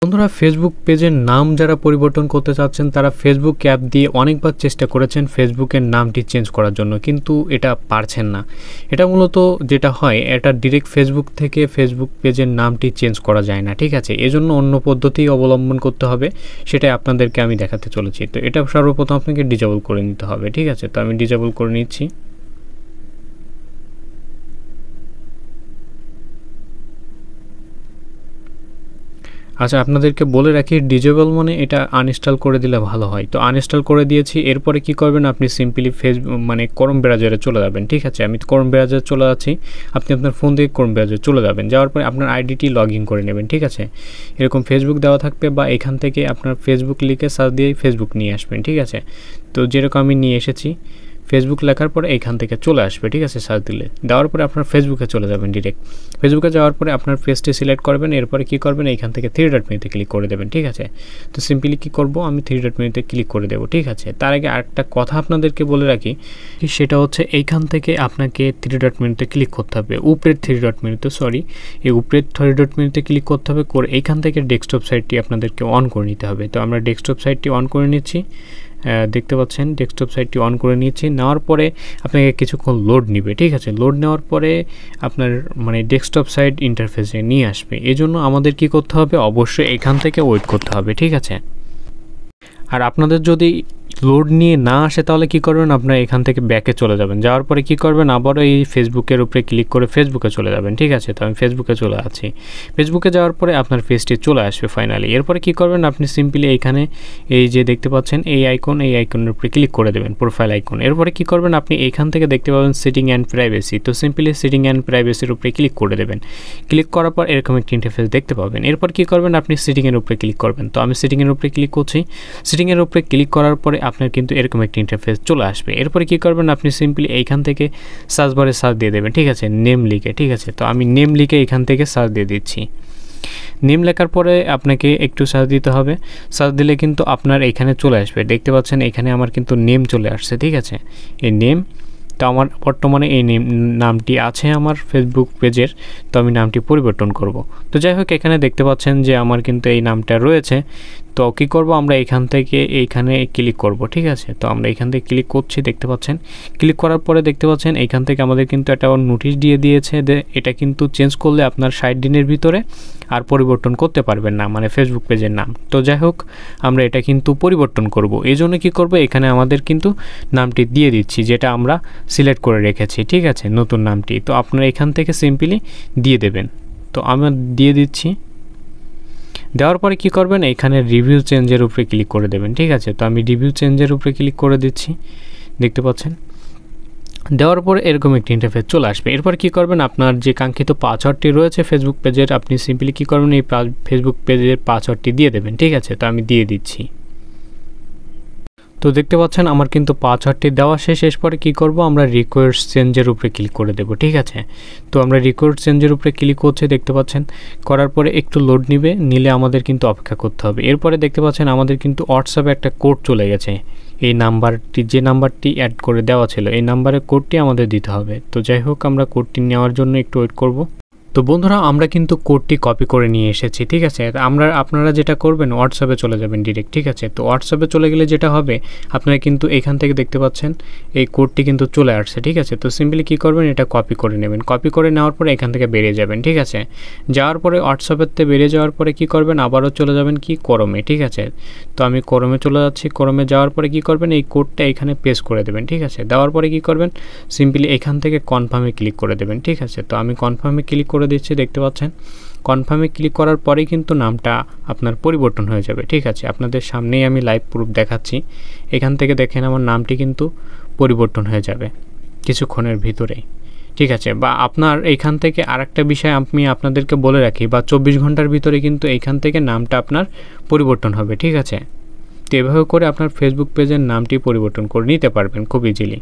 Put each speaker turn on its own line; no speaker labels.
বন্ধুরা, ফেসবুক পেজের নাম যারা পরিবর্তন করতে চাচ্ছেন তারা ফেসবুক অ্যাপ দিয়ে অনেকবার চেষ্টা করেছেন ফেসবুকের নামটি চেঞ্জ করার জন্য, কিন্তু এটা পারছেন না। এটা মূলত যেটা হয়, এটা ডিরেক্ট ফেসবুক থেকে ফেসবুক পেজের নামটি চেঞ্জ করা যায় না, ঠিক আছে। এজন্য অন্য পদ্ধতি অবলম্বন করতে হবে, সেটাই আপনাদেরকে আমি দেখাতে চলেছি। তো এটা সর্বপ্রথম আপনাকে ডিজেবল করে নিতে হবে, ঠিক আছে। তো আমি ডিজেবল করে নিচ্ছি। আচ্ছা, আপনাদেরকে বলে রাখি, ডিজেবল মানে এটা আনইনস্টল করে দিলে ভালো হয়। তো আনইনস্টল করে দিয়েছি। এরপরে কি করবেন, আপনি সিম্পলি ক্রোম ব্রাউজারে চলে যাবেন, ঠিক আছে। আমি ক্রোম ব্রাউজারে চলে যাচ্ছি, আপনি আপনার ফোন থেকে ক্রোম ব্রাউজারে চলে যাবেন। যাওয়ার পরে আপনার আইডিটি লগ ইন করে নেবেন, ঠিক আছে। এরকম ফেসবুক দেওয়া থাকবে, বা এখান থেকে আপনার ফেসবুক লিখে সার্চ দিয়ে ফেসবুক নিয়ে আসবেন, ঠিক আছে। তো যেরকম আমি নিয়ে এসেছি, ফেসবুক লেখার পরে এখান থেকে চলে আসবে, ঠিক আছে। সার্চ দিলে দেওয়ার পরে আপনার ফেসবুকে চলে যাবেন ডিরেক্ট। ফেসবুকে যাওয়ার পরে আপনার পেজটি সিলেক্ট করবেন। এরপরে কি করবেন, এইখান থেকে থ্রি ডট মেনুতে ক্লিক করে দেবেন, ঠিক আছে। তো সিম্পলি কি করব, আমি থ্রি ডট মেনুতে ক্লিক করে দেবো, ঠিক আছে। তার আগে আরেকটা কথা আপনাদেরকে বলে রাখি, সেটা হচ্ছে এইখান থেকে আপনাকে থ্রি ডট মেনুতে ক্লিক করতে হবে, উপরের থ্রি ডট মেনুতে, এই উপরের থ্রি ডট মেনুতে ক্লিক করতে হবে। করে এইখান থেকে ডেস্কটপ সাইটটি আপনাদেরকে অন করে নিতে হবে। তো আমরা ডেস্কটপ সাইটটি অন করে নিচ্ছি। দেখতে পাচ্ছেন ডেস্কটপ সাইটটি অন করে নিয়েছি। নেওয়ার পরে আপনাকে কিছুক্ষণ লোড নেবে, ঠিক আছে। লোড নেওয়ার পরে আপনার ডেস্কটপ সাইট ইন্টারফেসে নিয়ে আসবে। এজন্য আমাদের কি করতে হবে, অবশ্যই এখান থেকে ওয়েট করতে হবে, ঠিক আছে। আর আপনাদের যদি লোড নিয়ে না আসে তাহলে কি করবেন, আপনারা এখান থেকে ব্যাকে চলে যাবেন। যাওয়ার পরে কি করবেন, আবারও এই ফেসবুকের উপরে ক্লিক করে ফেসবুকে চলে যাবেন, ঠিক আছে। তো আমি ফেসবুকে চলে আছি। ফেসবুকে যাওয়ার পরে আপনার পেজটি চলে আসবে ফাইনালি। এরপরে কি করবেন, আপনি সিম্পলি এইখানে এই যে দেখতে পাচ্ছেন এই আইকনের উপরে ক্লিক করে দেবেন, প্রোফাইল আইকন। এরপরে কি করবেন, আপনি এইখান থেকে দেখতে পাবেন সেটিং অ্যান্ড প্রাইভেসি। তো সিম্পলি সেটিং অ্যান্ড প্রাইভেসির উপরে ক্লিক করে দেবেন। ক্লিক করার পর এরকম একটি ইন্টারফেস দেখতে পাবেন। এরপর কি করবেন, আপনি সেটিংয়ের উপরে ক্লিক করবেন। তো আমি সেটিংয়ের উপরে ক্লিক করছি। সেটিংয়ের উপরে ক্লিক করার পরে আপনার কিন্তু এরকম একটি ইন্টারফেস চলে আসবে। এরপরে কি করবেন, আপনি সিম্পলি এইখান থেকে সার্চ বারে সার্চ দিয়ে দেবেন, ঠিক আছে, নেম লিখে, ঠিক আছে। তো আমি নেম লিখে এখান থেকে সার্চ দিয়ে দিচ্ছি। নেম লেখার পরে আপনাকে একটু সার্চ দিতে হবে। সার্চ দিলে কিন্তু আপনার এখানে চলে আসবে, দেখতে পাচ্ছেন এখানে আমার কিন্তু নেম চলে আসছে, ঠিক আছে। এই নেম, তো আমার বর্তমানে এই নামটি আছে আমার ফেসবুক পেজের। তো আমি নামটি পরিবর্তন করব। তো যাই হোক, এখানে দেখতে পাচ্ছেন যে আমার কিন্তু এই নামটা রয়েছে। তো কী করব, আমরা এখান থেকে এইখানে ক্লিক করব, ঠিক আছে। তো আমরা এখান থেকে ক্লিক করছি, দেখতে পাচ্ছেন। ক্লিক করার পরে দেখতে পাচ্ছেন এইখান থেকে আমাদের কিন্তু একটা নোটিশ দিয়ে দিয়েছে যে এটা কিন্তু চেঞ্জ করলে আপনার 60 দিনের ভিতরে আর পরিবর্তন করতে পারবেন না, ফেসবুক পেজের নাম। তো যাই হোক, আমরা এটা কিন্তু পরিবর্তন করব। এই জন্য কী করব, এখানে আমাদের কিন্তু নামটি দিয়ে দিচ্ছি যেটা আমরা সিলেক্ট করে রেখেছি, ঠিক আছে, নতুন নামটি। তো আপনারা এখান থেকে সিম্পলি দিয়ে দেবেন। তো আমরা দিয়ে দিচ্ছি। দেওয়ার পরে কি করবেন, এখানে রিভিউ চেঞ্জের উপরে ক্লিক করে দেবেন, ঠিক আছে। তো আমি রিভিউ চেঞ্জের উপরে ক্লিক করে দিচ্ছি, দেখতে পাচ্ছেন। দেওয়ার পরে এরকম একটি ইন্টারফেস চলে আসবে। এরপর কি করবেন, আপনার যে কাঙ্ক্ষিত পাসওয়ার্ডটি রয়েছে ফেসবুক পেজের, আপনি সিম্পলি কি করবেন, এই ফেসবুক পেজের পাসওয়ার্ডটি দিয়ে দেবেন, ঠিক আছে। তো আমি দিয়ে দিচ্ছি। তো দেখতে পাচ্ছেন আমার কিন্তু পাসওয়ার্ডটি দেওয়া শেষ। এরপরে কী করব, আমরা রিকোয়েস্ট চেঞ্জের উপরে ক্লিক করে দেবো, ঠিক আছে। তো আমরা রিকোয়েস্ট চেঞ্জের উপরে ক্লিক করছে, দেখতে পাচ্ছেন। করার পরে একটু লোড নিলে আমাদের কিন্তু অপেক্ষা করতে হবে। এরপরে দেখতে পাচ্ছেন আমাদের কিন্তু হোয়াটসঅ্যাপে একটা কোড চলে গেছে। এই নাম্বারটি, যে নাম্বারটি অ্যাড করে দেওয়া ছিল, এই নাম্বারের কোডটি আমাদের দিতে হবে। তো যাই হোক, আমরা কোডটি নেওয়ার জন্য একটু ওয়েট করব। তো বন্ধুরা, আমরা কিন্তু কোডটি কপি করে নিয়ে এসেছি, ঠিক আছে। আপনারা যেটা করবেন, হোয়াটসঅ্যাপে চলে যাবেন ডিরেক্ট, ঠিক আছে। তো হোয়াটসঅ্যাপে চলে গেলে যেটা হবে, আপনারা কিন্তু এখান থেকে দেখতে পাচ্ছেন এই কোডটি কিন্তু চলে আসছে, ঠিক আছে। তো সিম্পলি কী করবেন, এটা কপি করে নেবেন। কপি করে নেওয়ার পরে এখান থেকে বেরিয়ে যাবেন, ঠিক আছে। যাওয়ার পরে হোয়াটসঅ্যাপেতে বেরিয়ে যাওয়ার পরে কী করবেন, আবারও চলে যাবেন কি ক্রোমে, ঠিক আছে। তো আমি ক্রোমে চলে যাচ্ছি। ক্রোমে যাওয়ার পরে কী করবেন, এই কোডটা এখানে পেস্ট করে দেবেন, ঠিক আছে। দেওয়ার পরে কী করবেন, সিম্পলি এখান থেকে কনফার্মে ক্লিক করে দেবেন, ঠিক আছে। তো আমি কনফার্মে ক্লিক করে দিচ্ছি, দেখতে পাচ্ছেন। কনফার্মে ক্লিক করার পরেই কিন্তু নামটা আপনার পরিবর্তন হয়ে যাবে, ঠিক আছে। আপনাদের সামনেই আমি লাইভ প্রুফ দেখাচ্ছি। এখান থেকে দেখেন আমার নামটি কিন্তু পরিবর্তন হয়ে যাবে কিছুক্ষণের ভিতরেই, ঠিক আছে। বা আপনার এইখান থেকে আরেকটা বিষয় আমি আপনাদেরকে বলে রাখি, বা 24 ঘন্টার ভিতরে কিন্তু এইখান থেকে নামটা আপনার পরিবর্তন হবে, ঠিক আছে। তো এভাবে করে আপনার ফেসবুক পেজের নামটি পরিবর্তন করে নিতে পারবেন খুব ইজিলি।